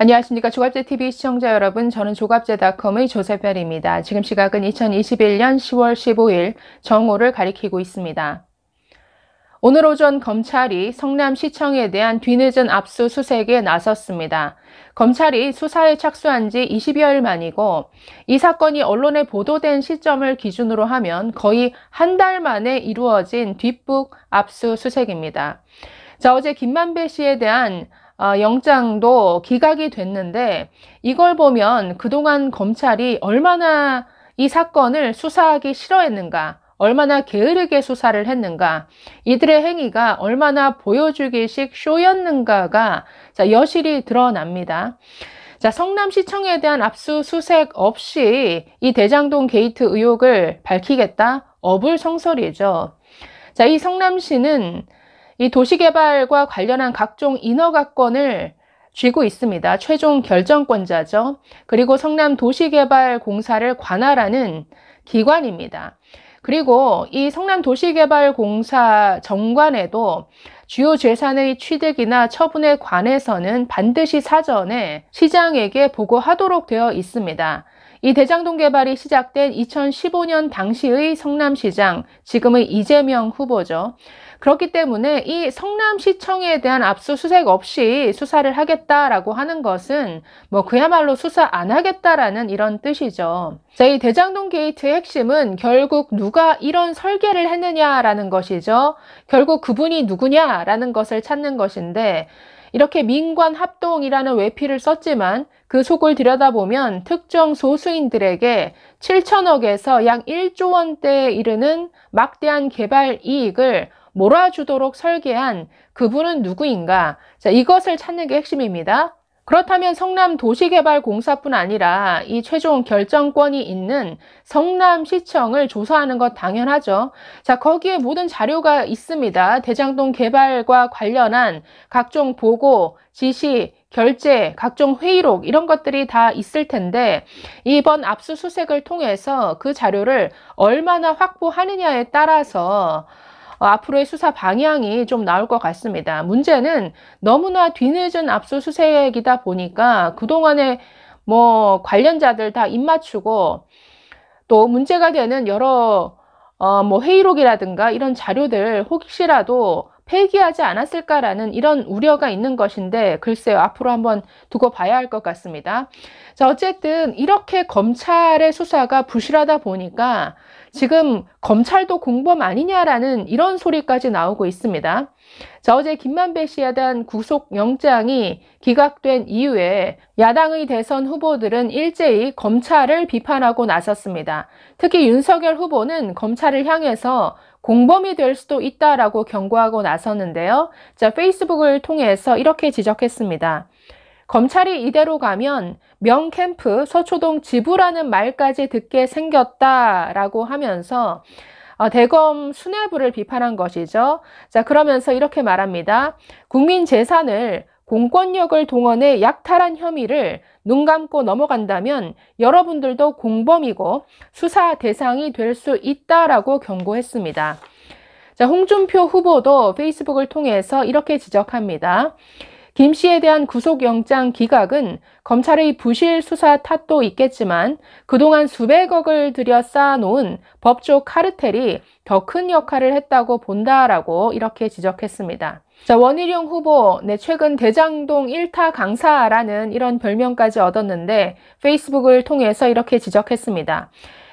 안녕하십니까. 조갑제TV 시청자 여러분, 저는 조갑제닷컴의 조세별입니다. 지금 시각은 2021년 10월 15일 정오를 가리키고 있습니다. 오늘 오전 검찰이 성남시청에 대한 뒤늦은 압수수색에 나섰습니다. 검찰이 수사에 착수한 지 20여일 만이고 이 사건이 언론에 보도된 시점을 기준으로 하면 거의 한 달 만에 이루어진 뒷북 압수수색입니다. 자, 어제 김만배 씨에 대한 영장도 기각이 됐는데 이걸 보면 그동안 검찰이 얼마나 이 사건을 수사하기 싫어했는가, 얼마나 게으르게 수사를 했는가, 이들의 행위가 얼마나 보여주기식 쇼였는가가 여실히 드러납니다. 자, 성남시청에 대한 압수수색 없이 이 대장동 게이트 의혹을 밝히겠다? 어불성설이죠. 자, 이 성남시는 이 도시개발과 관련한 각종 인허가권을 쥐고 있습니다. 최종 결정권자죠. 그리고 성남도시개발공사를 관할하는 기관입니다. 그리고 이 성남도시개발공사 정관에도 주요 재산의 취득이나 처분에 관해서는 반드시 사전에 시장에게 보고하도록 되어 있습니다. 이 대장동 개발이 시작된 2015년 당시의 성남시장, 지금의 이재명 후보죠. 그렇기 때문에 이 성남시청에 대한 압수수색 없이 수사를 하겠다라고 하는 것은 그야말로 수사 안 하겠다라는 이런 뜻이죠. 자, 이 대장동 게이트의 핵심은 결국 누가 이런 설계를 했느냐라는 것이죠. 결국 그분이 누구냐라는 것을 찾는 것인데 이렇게 민관합동이라는 외피를 썼지만 그 속을 들여다보면 특정 소수인들에게 7천억에서 약 1조 원대에 이르는 막대한 개발 이익을 몰아주도록 설계한 그분은 누구인가? 자, 이것을 찾는 게 핵심입니다. 그렇다면 성남도시개발공사뿐 아니라 이 최종 결정권이 있는 성남시청을 조사하는 것 당연하죠. 자, 거기에 모든 자료가 있습니다. 대장동 개발과 관련한 각종 보고, 지시, 결제, 각종 회의록 이런 것들이 다 있을 텐데 이번 압수수색을 통해서 그 자료를 얼마나 확보하느냐에 따라서 앞으로의 수사 방향이 좀 나올 것 같습니다. 문제는 너무나 뒤늦은 압수수색이다 보니까 그동안에 관련자들 다 입맞추고 또 문제가 되는 여러 회의록이라든가 이런 자료들 혹시라도 폐기하지 않았을까라는 이런 우려가 있는 것인데 글쎄요, 앞으로 한번 두고 봐야 할 것 같습니다. 자, 어쨌든 이렇게 검찰의 수사가 부실하다 보니까 지금 검찰도 공범 아니냐라는 이런 소리까지 나오고 있습니다. 자, 어제 김만배 씨에 대한 구속영장이 기각된 이후에 야당의 대선 후보들은 일제히 검찰을 비판하고 나섰습니다. 특히 윤석열 후보는 검찰을 향해서 공범이 될 수도 있다라고 경고하고 나섰는데요. 자, 페이스북을 통해서 이렇게 지적했습니다. 검찰이 이대로 가면 명캠프 서초동 지부라는 말까지 듣게 생겼다라고 하면서 대검 수뇌부를 비판한 것이죠. 자, 그러면서 이렇게 말합니다. 국민 재산을 공권력을 동원해 약탈한 혐의를 눈 감고 넘어간다면 여러분들도 공범이고 수사 대상이 될 수 있다라고 경고했습니다. 자, 홍준표 후보도 페이스북을 통해서 이렇게 지적합니다. 김 씨에 대한 구속영장 기각은 검찰의 부실 수사 탓도 있겠지만 그동안 수백억을 들여 쌓아놓은 법조 카르텔이 더 큰 역할을 했다고 본다라고 이렇게 지적했습니다. 자, 원희룡 후보, 최근 대장동 1타 강사라는 이런 별명까지 얻었는데 페이스북을 통해서 이렇게 지적했습니다.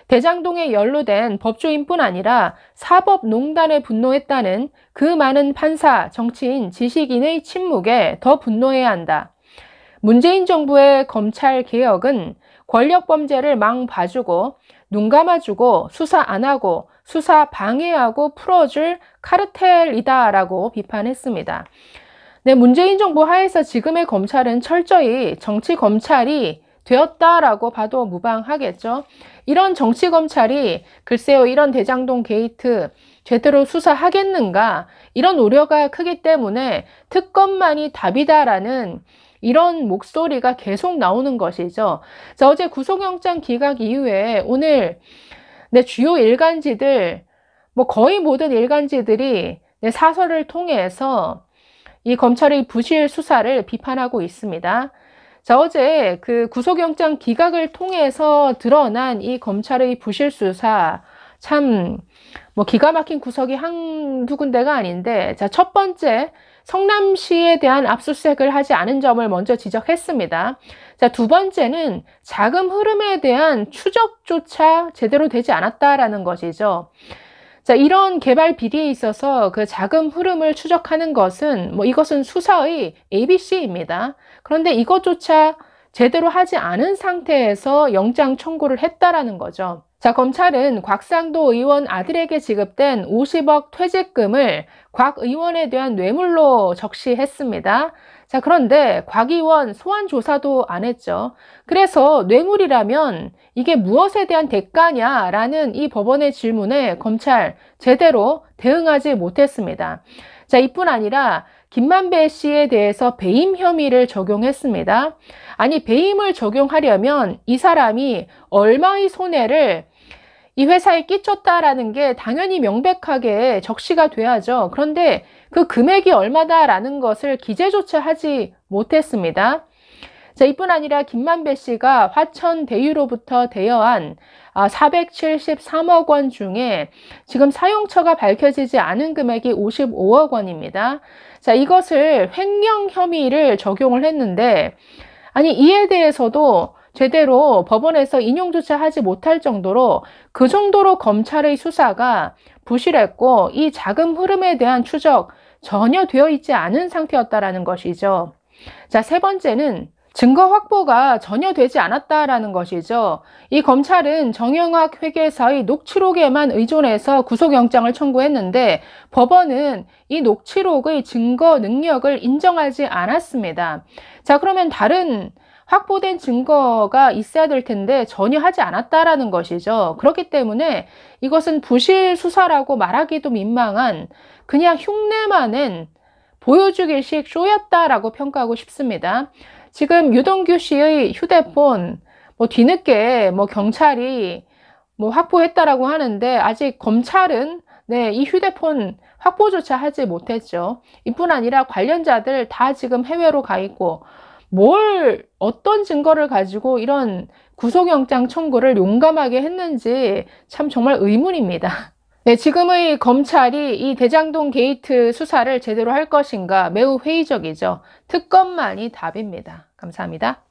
대장동에 연루된 법조인뿐 아니라 사법농단에 분노했다는 그 많은 판사, 정치인, 지식인의 침묵에 더 분노해야 한다. 문재인 정부의 검찰 개혁은 권력범죄를 망 봐주고 눈 감아주고 수사 안 하고 수사 방해하고 풀어줄 카르텔이다라고 비판했습니다. 네, 문재인 정부 하에서 지금의 검찰은 철저히 정치 검찰이 되었다라고 봐도 무방하겠죠. 이런 정치 검찰이 글쎄요, 이런 대장동 게이트 제대로 수사하겠는가, 이런 우려가 크기 때문에 특검만이 답이다라는 이런 목소리가 계속 나오는 것이죠. 자, 어제 구속영장 기각 이후에 오늘 주요 일간지들, 거의 모든 일간지들이 사설을 통해서 이 검찰의 부실 수사를 비판하고 있습니다. 자, 어제 그 구속영장 기각을 통해서 드러난 이 검찰의 부실 수사, 참, 기가 막힌 구석이 한두 군데가 아닌데, 자, 첫 번째, 성남시에 대한 압수수색을 하지 않은 점을 먼저 지적했습니다. 자, 두 번째는 자금 흐름에 대한 추적조차 제대로 되지 않았다라는 것이죠. 자, 이런 개발 비리에 있어서 그 자금 흐름을 추적하는 것은 이것은 수사의 ABC입니다. 그런데 이것조차 제대로 하지 않은 상태에서 영장 청구를 했다라는 거죠. 자, 검찰은 곽상도 의원 아들에게 지급된 50억 퇴직금을 곽 의원에 대한 뇌물로 적시했습니다. 자, 그런데 곽 의원 소환 조사도 안 했죠. 그래서 뇌물이라면 이게 무엇에 대한 대가냐라는 이 법원의 질문에 검찰 제대로 대응하지 못했습니다. 자, 이뿐 아니라 김만배 씨에 대해서 배임 혐의를 적용했습니다. 아니, 배임을 적용하려면 이 사람이 얼마의 손해를 이 회사에 끼쳤다라는 게 당연히 명백하게 적시가 돼야죠. 그런데 그 금액이 얼마다라는 것을 기재조차 하지 못했습니다. 자, 이뿐 아니라 김만배 씨가 화천 대유로부터 대여한 473억 원 중에 지금 사용처가 밝혀지지 않은 금액이 55억 원입니다. 자, 이것을 횡령 혐의를 적용을 했는데, 아니, 이에 대해서도 제대로 법원에서 인용조차 하지 못할 정도로 그 정도로 검찰의 수사가 부실했고 이 자금 흐름에 대한 추적 전혀 되어 있지 않은 상태였다라는 것이죠. 자, 세 번째는 증거 확보가 전혀 되지 않았다라는 것이죠. 이 검찰은 정영학 회계사의 녹취록에만 의존해서 구속영장을 청구했는데 법원은 이 녹취록의 증거 능력을 인정하지 않았습니다. 자, 그러면 다른 확보된 증거가 있어야 될 텐데 전혀 하지 않았다라는 것이죠. 그렇기 때문에 이것은 부실 수사라고 말하기도 민망한 그냥 흉내만은 보여주기식 쇼였다라고 평가하고 싶습니다. 지금 유동규 씨의 휴대폰 뒤늦게 경찰이 확보했다라고 하는데 아직 검찰은 이 휴대폰 확보조차 하지 못했죠. 이뿐 아니라 관련자들 다 지금 해외로 가 있고 어떤 증거를 가지고 이런 구속영장 청구를 용감하게 했는지 참 정말 의문입니다. 네, 지금의 검찰이 이 대장동 게이트 수사를 제대로 할 것인가 매우 회의적이죠. 특검만이 답입니다. 감사합니다.